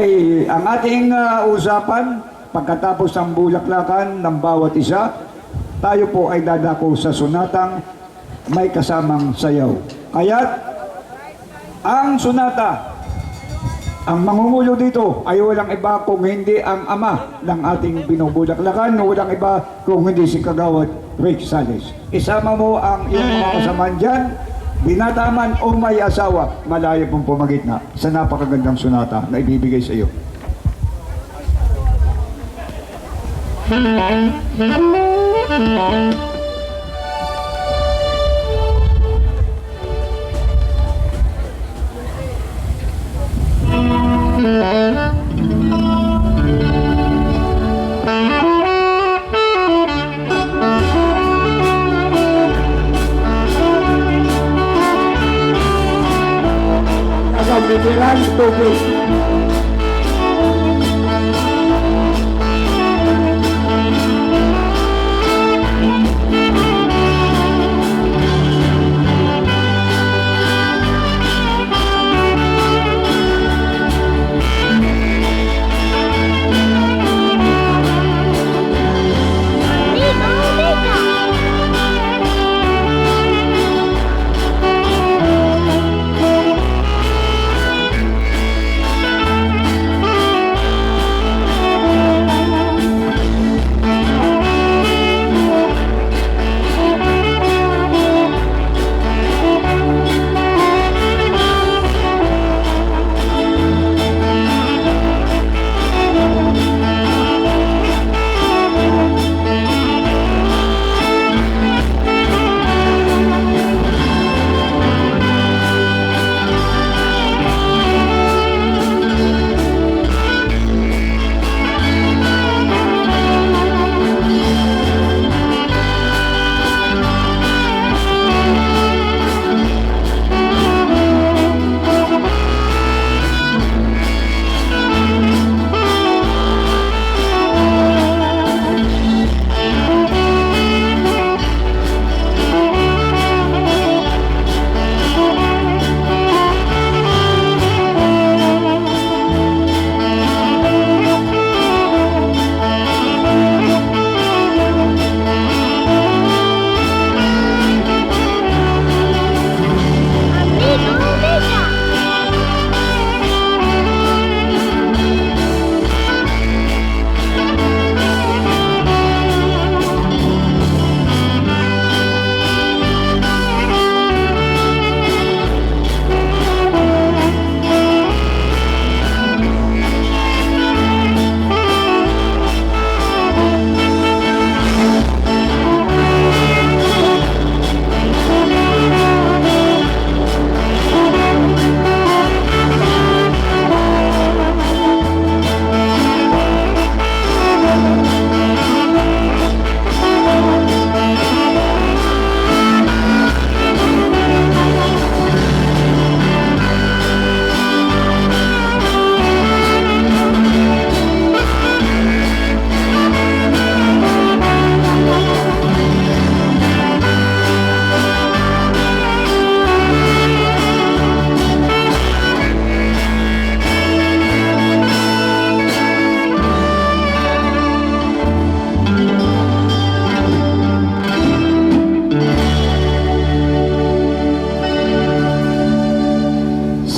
Okay, ang ating usapan, pagkatapos ng bulaklakan ng bawat isa, tayo po ay dadako sa sunatang may kasamang sayaw. Kaya't, ang sunata, ang mangungulo dito ay walang iba kung hindi ang ama ng ating binubulaklakan, walang iba kung hindi si Kagawad Rick Sales. Isama mo ang iyong mga kasamaan dyan, binata man o may asawa, malaya pong pumagitna sa napakagandang sunata na ibibigay sa iyo. Bitiran tubig.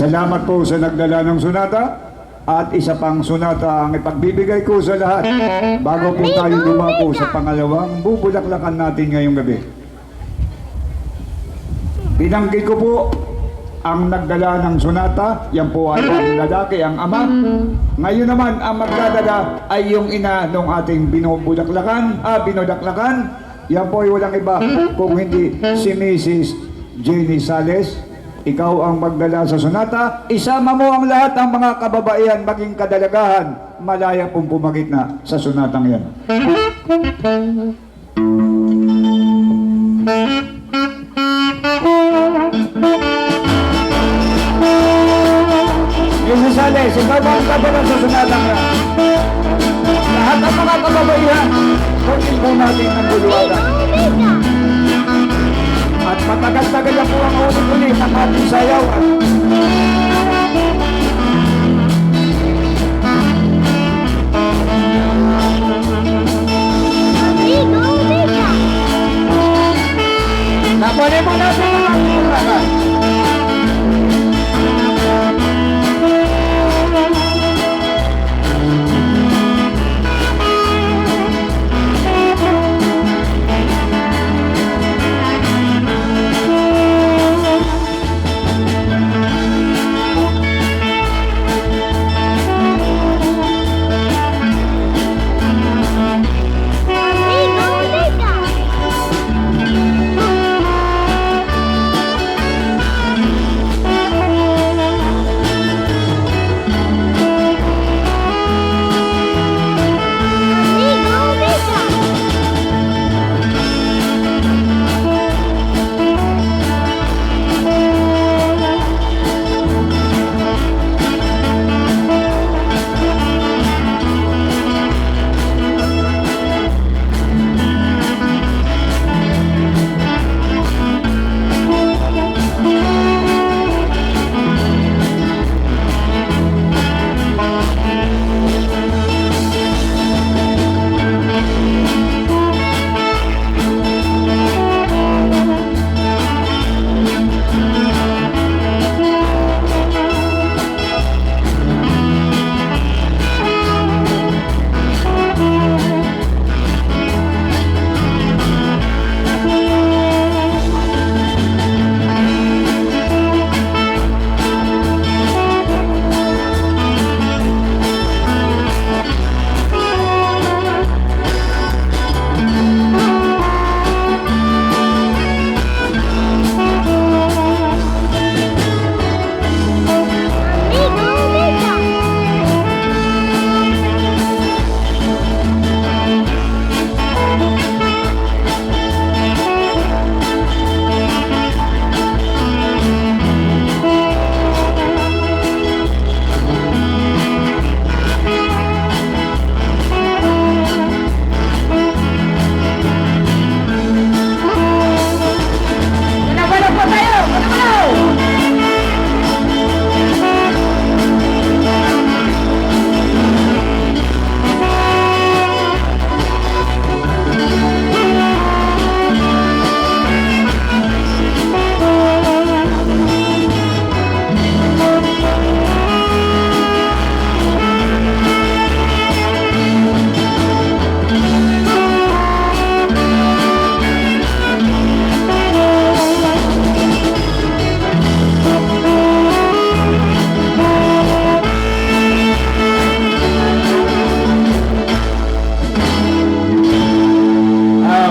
Salamat po sa nagdala ng sunata at isa pang sunata ang ipagbibigay ko sa lahat bago po tayo dumako sa pangalawang bubulaklakan natin ngayong gabi. Binanggit ko po ang nagdala ng sunata, yan po ay ang lalaki, ang ama. Ngayon naman ang magdadala ay yung ina ng ating binubulaklakan, yan po ay walang iba kung hindi si Mrs. Jenny Sales. Ikaw ang magdala sa sunata, isama mo ang lahat ng mga kababaihan maging kadalagahan, malaya pong pumagitna sa sunatang yan. Mrs. Sales, ikaw ba ang kadala sa sunatang yan? Lahat ng mga kababaihan, kunin po natin ang buluwagan. At matagal-tagal na po ang ulit-ulit ang ating sayaw. Kunin mo natin ang bulakan.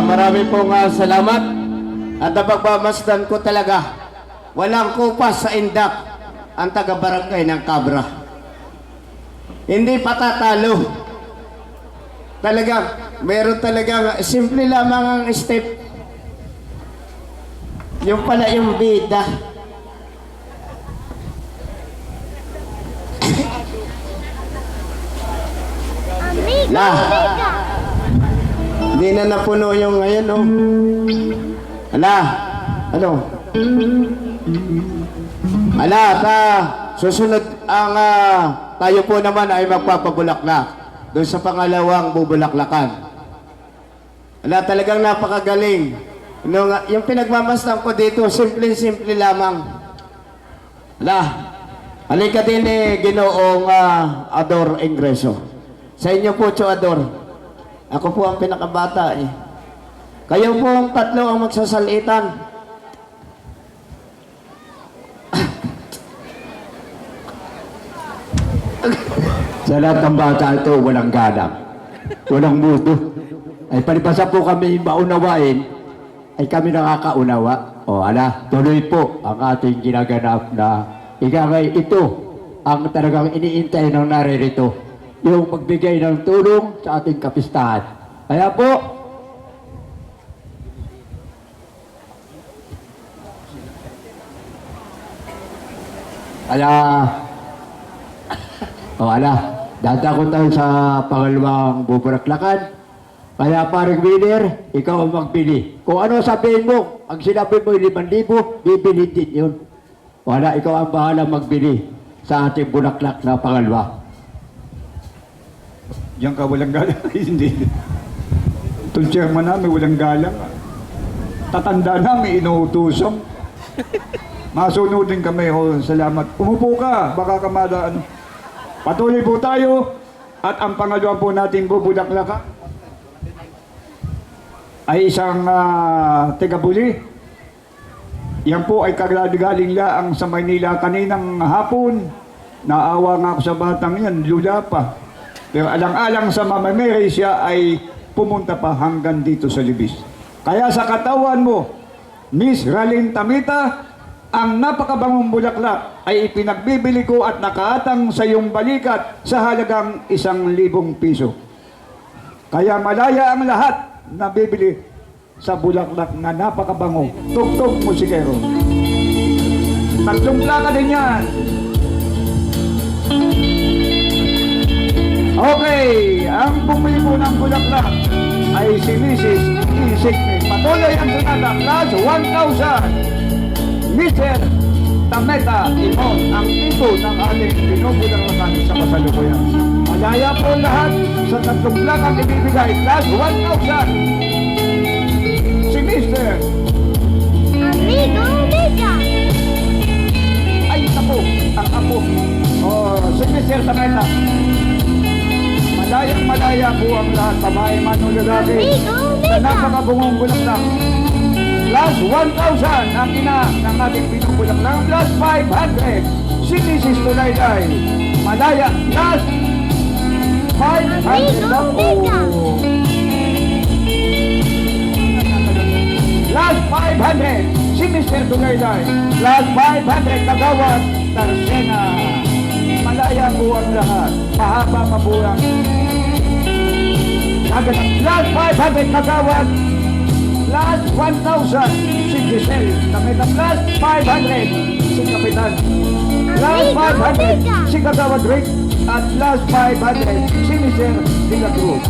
Marami pong salamat at napagmamasdan ko talaga. Walang kupas sa indak ang taga-barangay ng Cabra. Hindi patatalo. Talagang, meron talagang simple lamang ang step. Yung pala yung bida. Lah. Hindi na napuno yung ngayon, oh. Ala, ano? Ala, susunod ang tayo po naman ay magpapabulaklak doon sa pangalawang bubulaklakan. Ala, talagang napakagaling. Yung pinagmamasdan ko dito, simple-simple lamang. Ala, halika din Ginoong Ador Ingreso. Sa inyo po, Cho Ador. Ako po ang pinakabata eh. Kayo po ang tatlo ang magsasalitan. Sa lahat ng bata ito, walang galang. Walang mudo. Ay palibasa po kami maunawain, ay kami nakakaunawa. O ala, tuloy po ang ating ginaganap na ikagay ito ang talagang iniintay ng naririto. Yung pagbigay ng tulong sa ating kapistahan. Kaya po, dadako tayo sa pangalawang buburaklakan. Kaya paring winner, ikaw ang magbili. Kung ano sabihin mo, ang sinabi mo 5,000, bibili din yun. Wala, ikaw ang bahala magbili sa ating bulaklak na pangalawa. Diyan ka walang galang. Hindi. Itong chairman namin walang galang. tatanda na, may inuutusong. Masunodin kami, oh, salamat. Umupo ka, baka ka madaan. Patuloy po tayo, at ang pangalawa po natin bubulaklakan ay isang tegabuli. Yan po ay kagaling laang sa Maynila kaninang hapon. Naawa nga ako sa batang yan, lula pa. Pero alang-alang sa Mama Mary, siya ay pumunta pa hanggang dito sa Libis. Kaya sa katawan mo, Miss Ralyn Tamita, ang napakabangong bulaklak ay ipinagbibili ko at nakaatang sa iyong balikat sa halagang 1,000 piso. Kaya malaya ang lahat na bibili sa bulaklak na napakabango. Tugtog musikero. 3 plaka din yan. Okay, ang bumili po ng bulaklak ay si Mrs. Isikme. Patuloy ang sunata, plus 1,000. Mr. Tameta Imon, ang ito ng ating binubulaklakan sa kasalukuyan. Malaya po lahat sa 3 plakang ibibigay, plus 1,000. Si Mr. Amigo Mega. Ay, ako, ang ako. Oh, si Mr. Tameta. Malayang-malaya po ang lahat, babae man o lalaki, sa napakabungong bulaklak. Plus 1,000 ang ina ng ating binubulaklak, plus 500 si Mrs. Tulayday. Malaya, plus 500 lang po. Plus 500 si Mr. Tulayday. Plus 500 kagawad Tarsena. Malaya po ang lahat. Mahaba pa po ang kaganap. Plus 500 kagawad. Plus 1,000 si Giselle. Kamita plus 500 si Kapitan. Plus 500 si kagawad Rick. At plus 500 si Mr. De La Cruz.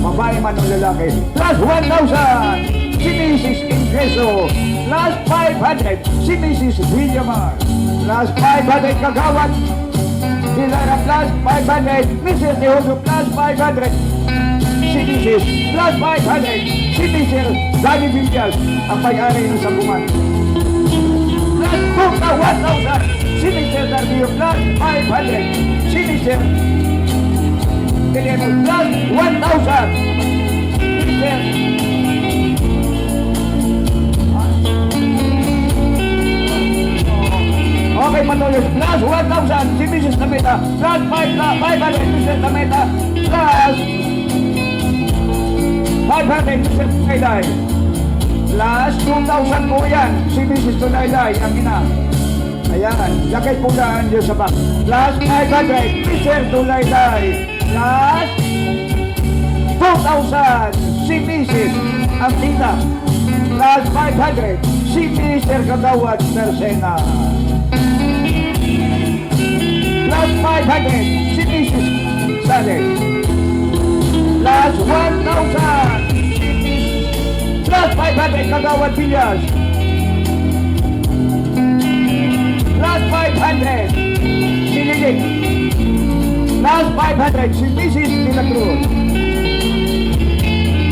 Babae man o lalaki. Plus 1,000 si Mrs. Ingreso. Plus 500 si Mrs. Villamar. Plus 500 kagawad Dilara. Plus 500 Mrs. Teodo. Plus 500 si Mrs. Plus 500 si Mr. Danny Villas, ang may-ari ng sambungan. Plus 1,000 si Mr. Dardio. Plus 500 si Mr. Guillermo. Plus 1,000 Mr. Okay, patuloy. Plus 1,000 si Mrs. Tameta. Plus 500 Mr. Tameta. Plus 500 Mr. Tulayday. Plus 2,000 po yan si Mrs. Tulayday, ang ina. Ayan, lagay po daan dyan sa back. Plus 500 Mr. Tulayday. Plus 2,000 si Mrs. ang tita. Plus 500 si Mr. Kagawad Tarsena. Plus 500 si Mrs. Sale. Plus 1,000 plus 500 Kagawad Villas. Plus 500 si Lilig. Plus 500 si Mrs. De La Cruz.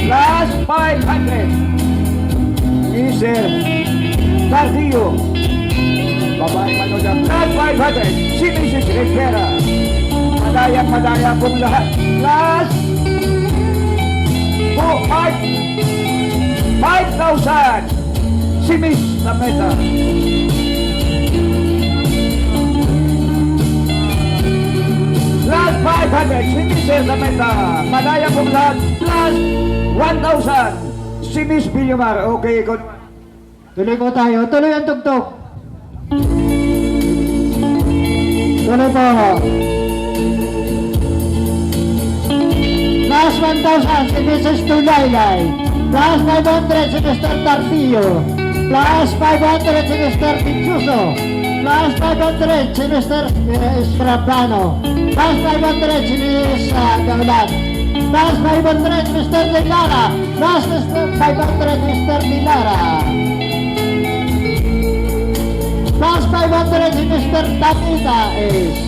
Plus 500 Mr. Cardio. Babae manood. Plus 500 si Mrs. Rivera. Madaya pong lahat. Plus 5,000 si Miss Tameta. Plus 500 si Mrs. Tameta. Madaya pong lahat. Plus 1,000 si Miss Villamar. Okay, good. Tuloy po tayo. Tuloy ang tugtog. Tuloy po ako. Plus 1,000 si Mrs. Tulayday. Plus 500 si Mr. Tartillo. Plus 500 si Mr. Pichuso. Plus 500 si Mr. Estrabano. Plus 500 si Miss Gaulat. Plus 500 si Mr. Dilara. Plus 500 Mr. Dilara. Plus 500 si Mr. Tamita is.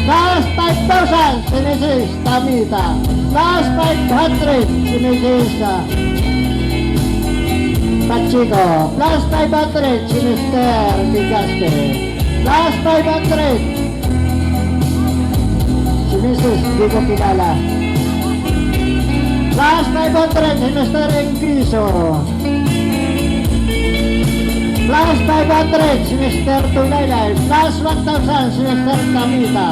Plus 5,000 si Mrs. Tamita. Plus 500 si Mrs. Chico. Plus 500 si Mr. Bigaspe. Plus 500 si Mrs. Di ko kilala. Plus 500 si Mr. Engriso. Plus 500 si Mr. Tulaylay. Plus 1,000 si Mr. Tamita.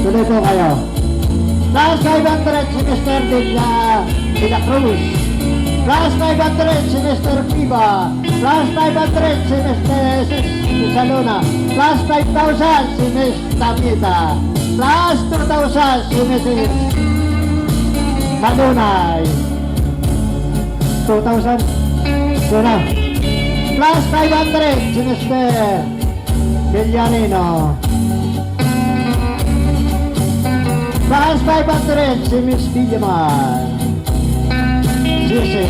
Tuloy po kayo. Plus 500 si Mr. De la Cruz. Plus 500 si Mr. Piba. Plus 500 si Mr. Salona. Plus 5,000 si Miss Tamita. Plus 2,000 si Mrs. Madunay. 2,000. Suna. Plus 500 si Mr. Villarino. Plus 500 si Miss Villamar. Cecil.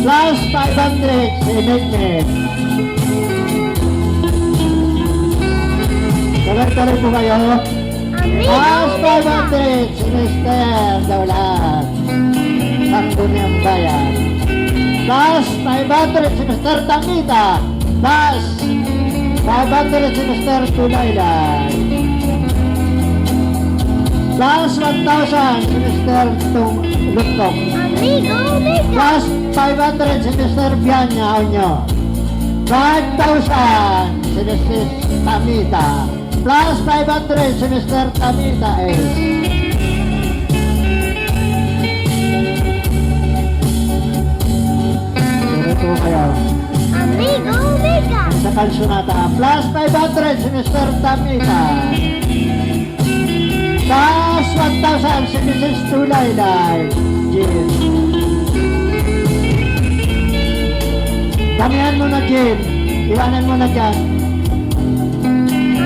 Plus 500 si Nicknick. Tuloy-tuloy po kayo. Plus 500 si Mr. Daulat. Sangguniang Bayan. Plus 500 si Mr. Tamita. Plus 500 si Mr. Tulaylay. Plus 1,000 si Mr. Lutok. Amigo Mega. Plus 500 si Mr. Bianya Onyo. 5,000 si Mr. Tamita. Plus 500 si Mr. Tamita S. Ito kayo. Amigo Mega. Sa Kalsunata. Plus 500 si Mr. Tamita. Plus 1,000 si Mrs. Tulaylay. Jim. Damihan mo na, Jim. Iwanan mo na dyan.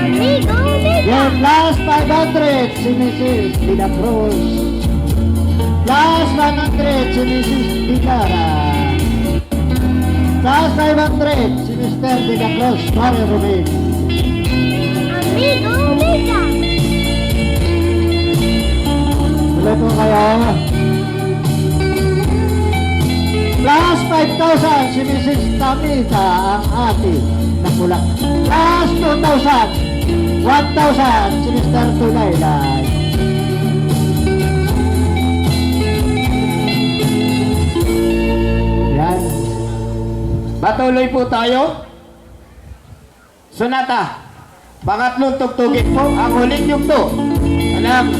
Amigo Mega. Yan, plus 500 si Mrs. De La Cruz. Plus 100 si Mrs. Pilara. Plus 500 si Mr. De La Cruz. Mario Rubin. Amigo Mega. Tuloy po kayo. Plus 5,000 si Mrs. Tamita, ang ate na pula. Plus 2,000. 1,000 si Mr. Tulaylay. Yan. Patuloy po tayo. Sonata. Pangatlong tugtugin po ang huling yugto. Anak.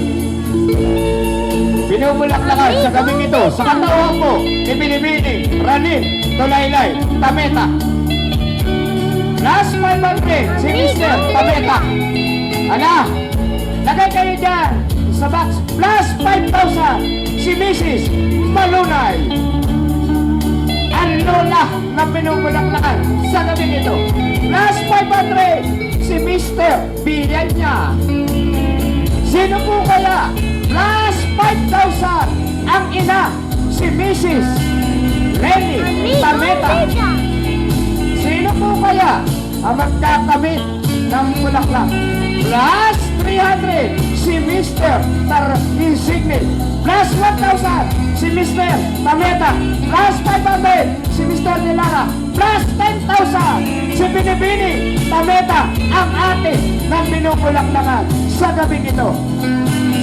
Binubulaklakan sa gabing ito. Sa katawan po, ibinibini, Ranin, Tulaylay, Tameta. Plus 500 si Mr. Tameta. Anak. Lagay kayo dyan sa box. Plus 5,000 si Mrs. Malunay. Ang lola na pinubulaklakan sa gabing ito. Plus 500 si Mr. Villanya. Sino po kaya? Plus 5,000 ang ina, si Mrs. Lenny Amigo Tameta. Mega. Sino po kaya ang magkakamit ng bulaklak? Plus 300 si Mr. Insigne. Plus 1,000 si Mr. Tameta. Plus 500 si Mr. Nilara. Plus 10,000 si Binibini Tameta, ang ate ng binubulaklakan sa gabing ito.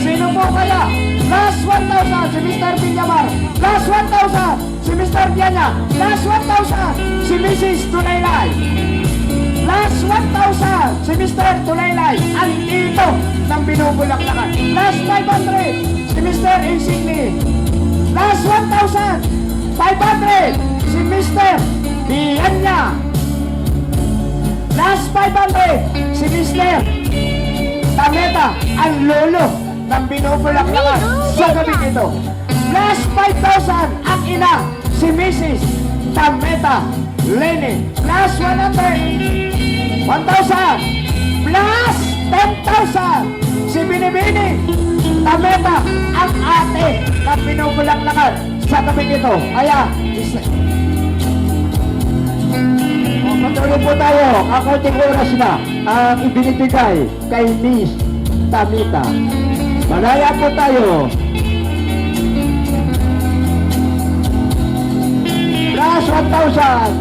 Sino po kaya? Plus 1,000 si Mr. Villamar. Plus 1,000 si Mr. Diana. Plus 1,000 si Mrs. Tulaylay. Plus 1,000 si Mr. Tulaylay, ang ito ng binubulaklakan. Plus 500 si Mr. Insigne. Plus 1,500 si Mr. Bianya. Plus 500 si Mr. Tameta, ang lolo ng binubulaklakan sa gabi ito. Plus 5,000 ang ina, si Mrs. Tameta Lenny. Plus 100, 1,000. Plus 10,000 si Binibini Tameta, ang ate ng binubulaklakan sa gabi ito. Kaya, Patuloy po tayo. Ang konting oras na ang ibinibigay kay Miss Tamita. Malaya po tayo. 1,000.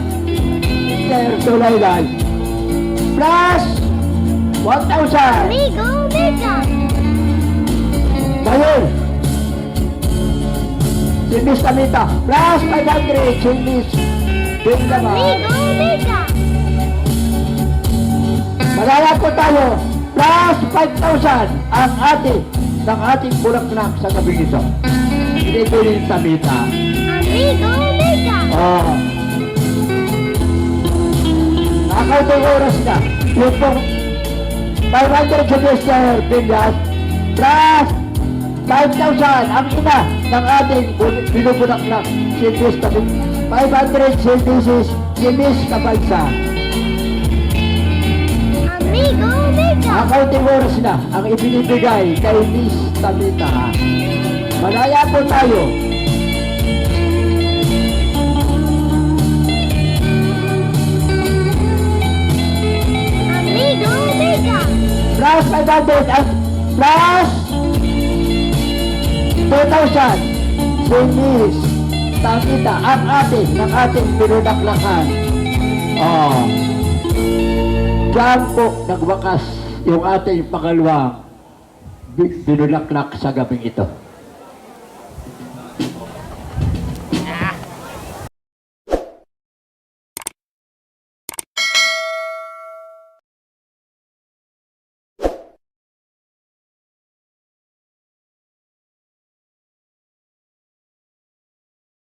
Mr. Sulaylay. Plus 1,000. Amigo Mega. Ngayon, si Miss Tamita, plus 500, si Miss Bindaman. Amigo Mega. Malala po tayo, plus 5,000 ang ng ating bulaklak sa gabi nito. Hindi ko rin Tamita. Amigo Mega. Oh. Nakautong oras na. Yung pong 500 si Mr. Bindas, plus 5,000 ang ina ng ating binubulaklak si Miss Tamita. 500 si Mrs. si Miss Kabalsa. Amigo Mega. Accounting oras na ang ibinibigay kay Miss Tamita. Malaya po tayo. Amigo Mega. Plus 500 at plus 2,000 si Miss Tamita ang ng ating pinunaklakan. Oh. Diyan po nagwakas yung ating pangalawang binulaklak sa gabing ito.